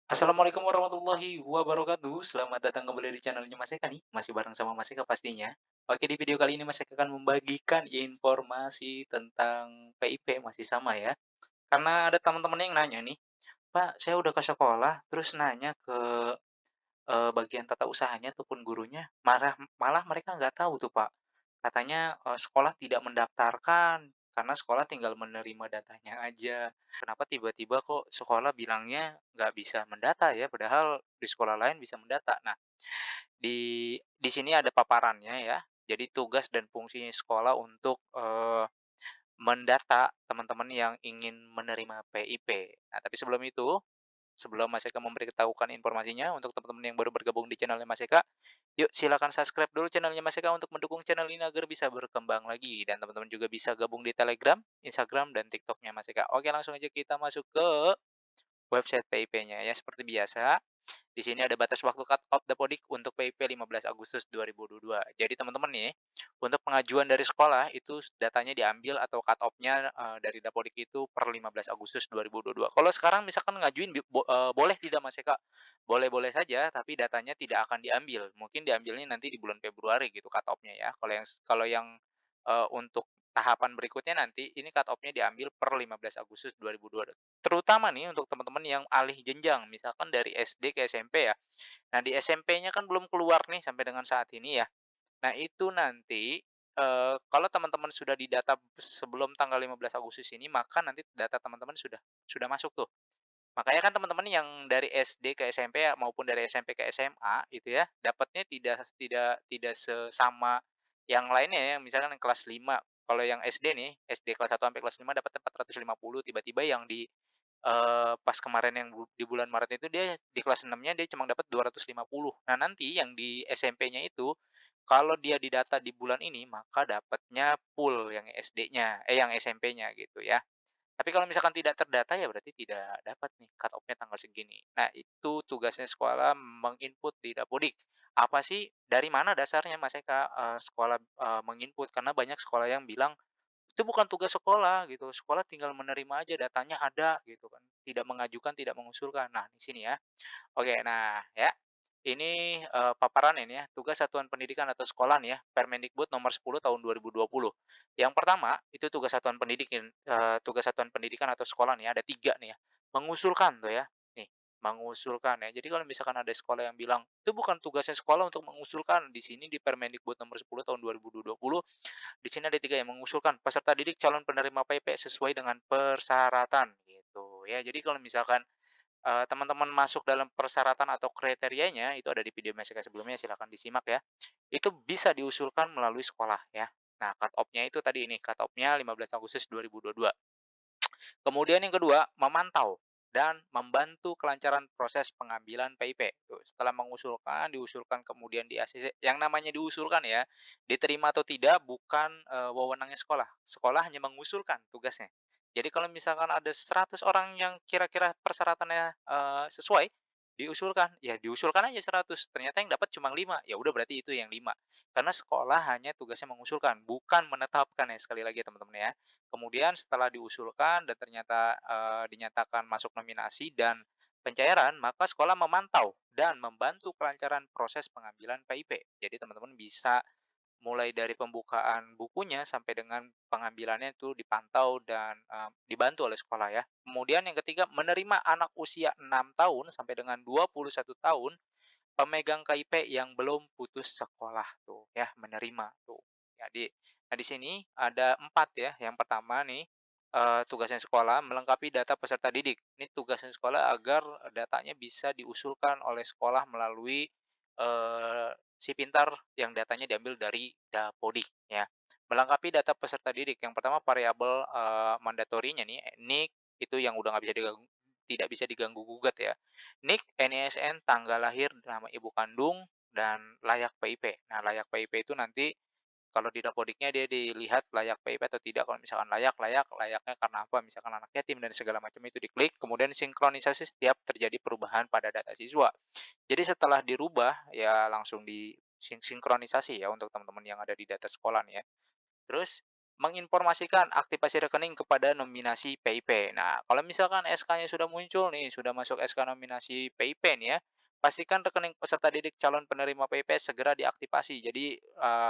Assalamualaikum warahmatullahi wabarakatuh. Selamat datang kembali di channelnya Mas Eka nih. Masih bareng sama Mas Eka pastinya. Oke, di video kali ini Mas Eka akan membagikan informasi tentang PIP masih sama ya. Karena ada teman-teman yang nanya nih, "Pak, saya udah ke sekolah, terus nanya ke bagian tata usahanya ataupun gurunya, malah mereka nggak tahu tuh, Pak. Katanya, sekolah tidak mendaftarkan, karena sekolah tinggal menerima datanya aja. Kenapa tiba-tiba kok sekolah bilangnya nggak bisa mendata ya, padahal di sekolah lain bisa mendata?" Nah, di sini ada paparannya ya. Jadi tugas dan fungsinya sekolah untuk, mendata teman-teman yang ingin menerima PIP. Nah, tapi sebelum itu, sebelum Mas Eka memberitahukan informasinya untuk teman-teman yang baru bergabung di channelnya Mas Eka, yuk silakan subscribe dulu channelnya Mas Eka untuk mendukung channel ini agar bisa berkembang lagi. Dan teman-teman juga bisa gabung di Telegram, Instagram, dan TikToknya Mas Eka. Oke, langsung aja kita masuk ke website PIP-nya ya. Seperti biasa, di sini ada batas waktu cut off Dapodik untuk PIP 15 Agustus 2022. Jadi teman-teman nih, untuk pengajuan dari sekolah itu datanya diambil atau cut off-nya, dari Dapodik itu per 15 Agustus 2022. Kalau sekarang misalkan ngajuin boleh tidak Mas Eka? Boleh-boleh saja, tapi datanya tidak akan diambil. Mungkin diambilnya nanti di bulan Februari gitu cut off-nya ya. Kalau yang untuk tahapan berikutnya nanti ini cut off-nya diambil per 15 Agustus 2022. Terutama nih untuk teman-teman yang alih jenjang, misalkan dari SD ke SMP ya. Nah, di SMP-nya kan belum keluar nih sampai dengan saat ini ya. Nah, itu nanti, kalau teman-teman sudah didata sebelum tanggal 15 Agustus ini, maka nanti data teman-teman sudah masuk tuh. Makanya kan teman-teman yang dari SD ke SMP ya, maupun dari SMP ke SMA itu ya, dapatnya tidak sesama yang lainnya ya, misalkan yang kelas 5. Kalau yang SD nih, SD kelas 1 sampai kelas 5 dapatnya 450, tiba-tiba yang pas kemarin yang di bulan Maret itu dia di kelas 6-nya dia cuma dapat 250. Nah, nanti yang di SMP-nya itu, kalau dia didata di bulan ini, maka dapatnya full yang SD-nya yang SMP-nya gitu ya. Tapi kalau misalkan tidak terdata, ya berarti tidak dapat nih, cut off-nya tanggal segini. Nah, itu tugasnya sekolah menginput di Dapodik. Apa sih, dari mana dasarnya Mas Eka, sekolah, menginput? Karena banyak sekolah yang bilang, "Itu bukan tugas sekolah," gitu, "sekolah tinggal menerima aja, datanya ada," gitu kan, "tidak mengajukan, tidak mengusulkan." Nah, di sini ya. Oke, nah ya, ini, paparan ini ya, tugas satuan pendidikan atau sekolah nih ya, Permendikbud nomor 10 tahun 2020. Yang pertama, itu tugas satuan pendidikan atau sekolah nih, ada 3 nih ya, mengusulkan tuh ya, nih, mengusulkan ya. Jadi kalau misalkan ada sekolah yang bilang, "Itu bukan tugasnya sekolah untuk mengusulkan," di sini di Permendikbud nomor 10 tahun 2020, di sini ada 3 yang mengusulkan, "Peserta didik calon penerima PP sesuai dengan persyaratan," gitu ya. Jadi kalau misalkan teman-teman masuk dalam persyaratan atau kriterianya, itu ada di video Mas sebelumnya, silakan disimak ya. Itu bisa diusulkan melalui sekolah ya. Nah, cut off-nya itu tadi ini, cut off-nya 15 Agustus 2022. Kemudian yang kedua, memantau dan membantu kelancaran proses pengambilan PIP. Tuh, setelah diusulkan kemudian di-ACC. Yang namanya diusulkan ya, diterima atau tidak bukan, wewenangnya sekolah. Sekolah hanya mengusulkan tugasnya. Jadi kalau misalkan ada 100 orang yang kira-kira persyaratannya, sesuai, diusulkan aja 100, ternyata yang dapat cuma 5, ya udah berarti itu yang 5. Karena sekolah hanya tugasnya mengusulkan, bukan menetapkan ya, sekali lagi ya teman-teman ya. Kemudian setelah diusulkan dan ternyata, dinyatakan masuk nominasi dan pencairan, maka sekolah memantau dan membantu kelancaran proses pengambilan PIP. Jadi teman-teman bisa mulai dari pembukaan bukunya sampai dengan pengambilannya itu dipantau dan, dibantu oleh sekolah ya. Kemudian yang ketiga, menerima anak usia 6 tahun sampai dengan 21 tahun, pemegang KIP yang belum putus sekolah tuh ya, menerima tuh. Jadi, nah di sini ada 4 ya. Yang pertama nih, tugasnya sekolah melengkapi data peserta didik. Ini tugasnya sekolah agar datanya bisa diusulkan oleh sekolah melalui, si pintar yang datanya diambil dari Dapodik ya. Melengkapi data peserta didik, yang pertama variabel, mandatorinya nih, NIK itu yang udah nggak bisa tidak bisa diganggu gugat ya. NIK, NISN, tanggal lahir, nama ibu kandung, dan layak PIP. Nah, layak PIP itu nanti kalau di Dapodiknya dia dilihat layak PIP atau tidak. Kalau misalkan layaknya karena apa? Misalkan anak yatim dan segala macam itu diklik, kemudian sinkronisasi setiap terjadi perubahan pada data siswa. Jadi setelah dirubah, ya langsung sinkronisasi ya untuk teman-teman yang ada di data sekolah nih ya. Terus menginformasikan aktivasi rekening kepada nominasi PIP. Nah, kalau misalkan SK-nya sudah muncul nih, sudah masuk SK nominasi PIP nih ya, pastikan rekening peserta didik calon penerima PIP segera diaktifasi. Jadi,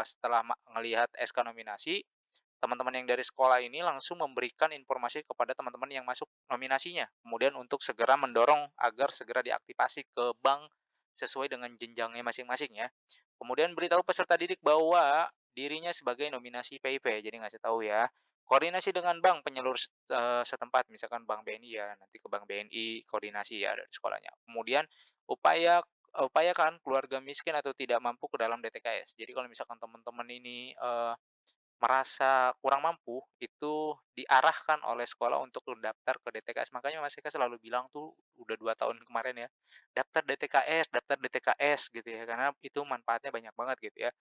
setelah ngelihat SK nominasi, teman-teman yang dari sekolah ini langsung memberikan informasi kepada teman-teman yang masuk nominasinya. Kemudian untuk segera mendorong agar segera diaktifasi ke bank sesuai dengan jenjangnya masing-masing ya. Kemudian beritahu peserta didik bahwa dirinya sebagai nominasi PIP, jadi ngasih tahu ya. Koordinasi dengan bank penyalur setempat, misalkan Bank BNI ya, nanti ke Bank BNI koordinasi ya dari sekolahnya. Kemudian upaya upayakan keluarga miskin atau tidak mampu ke dalam DTKS. Jadi kalau misalkan teman-teman ini, merasa kurang mampu, itu diarahkan oleh sekolah untuk daftar ke DTKS. Makanya Mas Eka selalu bilang tuh, udah 2 tahun kemarin ya, daftar DTKS gitu ya, karena itu manfaatnya banyak banget gitu ya.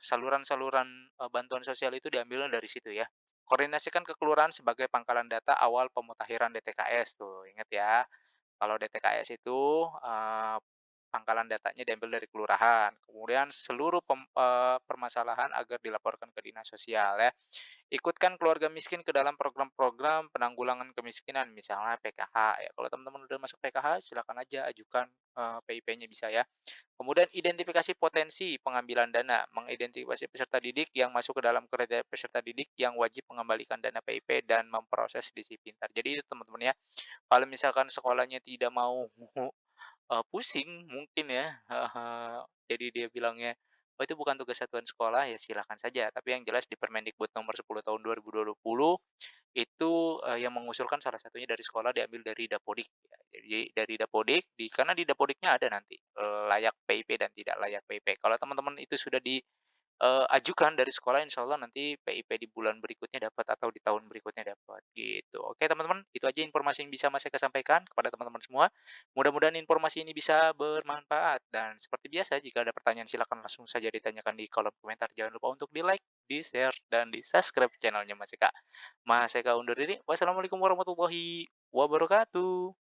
Saluran-saluran, bantuan sosial itu diambilnya dari situ ya. Koordinasikan ke kelurahan sebagai pangkalan data awal pemutahiran DTKS tuh, ingat ya. Kalau DTKS itu, pangkalan datanya diambil dari kelurahan, kemudian seluruh permasalahan agar dilaporkan ke dinas sosial ya. Ikutkan keluarga miskin ke dalam program-program penanggulangan kemiskinan, misalnya PKH ya. Kalau teman-teman udah masuk PKH, silakan aja ajukan, PIP-nya bisa ya. Kemudian identifikasi potensi pengambilan dana, mengidentifikasi peserta didik yang masuk ke dalam kriteria peserta didik yang wajib mengembalikan dana PIP dan memproses Disi Pintar. Jadi itu teman-teman ya, kalau misalkan sekolahnya tidak mau, pusing mungkin ya, heeh, jadi dia bilangnya, "Oh itu bukan tugas satuan sekolah," ya silakan saja. Tapi yang jelas di Permendikbud nomor 10 tahun 2020 itu, yang mengusulkan salah satunya dari sekolah diambil dari Dapodik ya. Jadi dari Dapodik karena di Dapodiknya ada nanti, layak PIP dan tidak layak PIP. Kalau teman-teman itu sudah ajukan dari sekolah, insya Allah nanti PIP di bulan berikutnya dapat atau di tahun berikutnya dapat, gitu. Oke teman-teman, itu aja informasi yang bisa Mas Eka sampaikan kepada teman-teman semua. Mudah-mudahan informasi ini bisa bermanfaat dan seperti biasa jika ada pertanyaan silakan langsung saja ditanyakan di kolom komentar. Jangan lupa untuk di-like, di-share, dan di-subscribe channelnya Mas Eka. Mas Eka undur diri, wassalamualaikum warahmatullahi wabarakatuh.